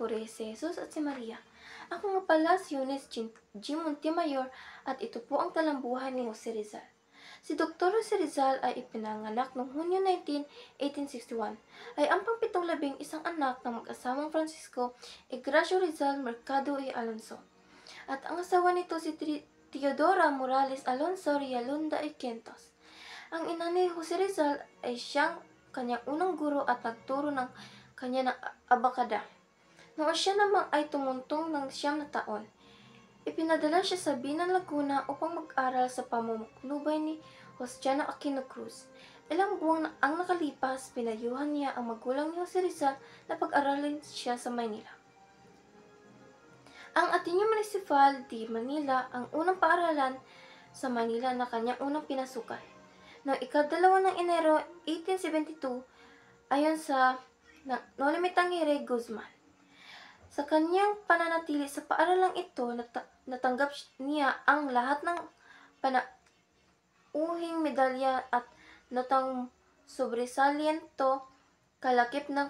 Puri, si Jesus at si Maria. Ako nga pala si Eunice G. Montemayor at ito po ang talambuhan ni Jose Rizal. Si Dr. Jose Rizal ay ipinanganak noong Hunyo 19, 1861. Ay ang pangpitong-labing isang anak ng mag-asawang Francisco Ignacio Rizal Mercado y Alonso. At ang asawa nito si Teodora Morales Alonso Rialunda y Quintos. Ang ina ni Jose Rizal ay siyang kanyang unang guro at nagturo ng kanya ng abakada. Noong siya namang ay tumuntong ng 9 na taon, ipinadala siya sa Binan, Laguna upang mag-aral sa pamumuknubay ni Justiniano Aquino Cruz. Ilang buwan ang nakalipas, pinayuhan niya ang magulang ni Jose Rizal na pag-aralin siya sa Maynila. Ang Ateneo Municipal de Manila ang unang paaralan sa Manila na kanyang unang pinasukan. Noong ika-2 ng Enero 1872, ayon sa Noli Tangere Guzman. Sa kanyang pananatili sa paaralang ito, natanggap niya ang lahat ng panauhing medalya at notang sobresaliento kalakip ng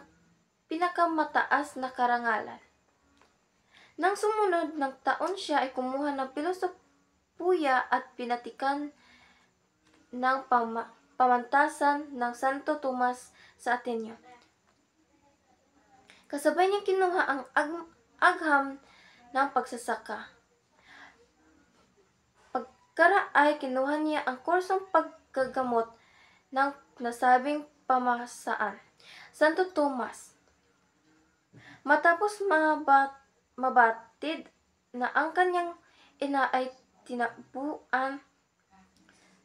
pinakamataas na karangalan. Nang sumunod ng taon siya ay kumuha ng pilosopuya at pinatikan ng pamantasan ng Santo Tomas sa Ateneo. Kasabay niya kinuha ang agham ng pagsasaka. Pagkara ay kinuha niya ang kursong paggagamot ng nasabing pamahalaan. Santo Tomas. Matapos mabatid na ang kanyang ina ay tinabuan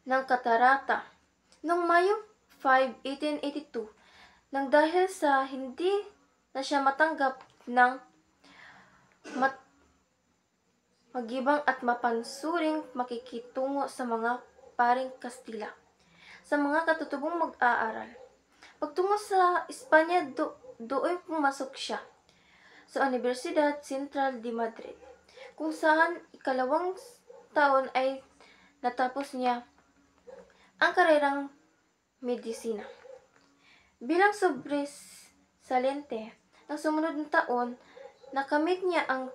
ng katarata noong Mayo 5, 1882, nang dahil sa hindi na siya matanggap ng magibang at mapansuring makikitungo sa mga paring Kastila, sa mga katutubong mag-aaral. Pagtungo sa Espanya, doon pumasok siya sa Universidad Central de Madrid, kung saan ikalawang taon ay natapos niya ang karerang medisina. Bilang sobresalente, ng sumunod na taon, nakamit niya ang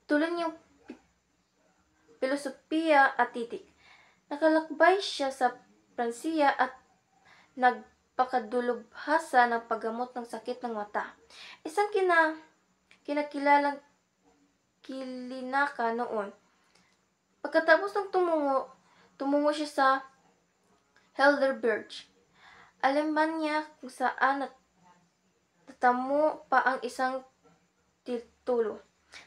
tuloy niyang filosofiya at titik. Nakalakbay siya sa Pransiya at nagpakadulubhasa ng paggamot ng sakit ng mata. Isang kinakilalang kilinaka noon. Pagkatapos ng tumungo siya sa Heidelberg, Alemanya, kung saan natamo pa ang isang titulo.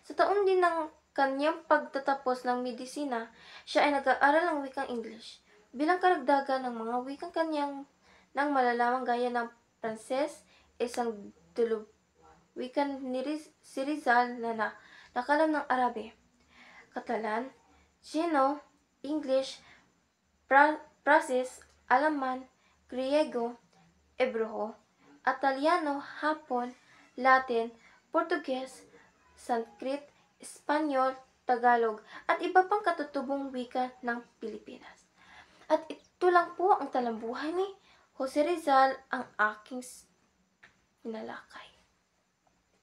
Sa taon din ng kanyang pagtatapos ng medisina, siya ay nag-aaral ng wikang English. Bilang karagdagan ng mga wikang kanyang ng malalamang gaya ng Pranses, isang wikan ni si Rizal na nakalam ng Arabe, Catalan, Chino, English, Pranses, Alaman, Griego, Ebreho, Italiano, Hapon, Latin, Portuges, Sanskrit, Espanyol, Tagalog, at iba pang katutubong wika ng Pilipinas. At ito lang po ang talambuhay ni Jose Rizal, ang aking pinalakay.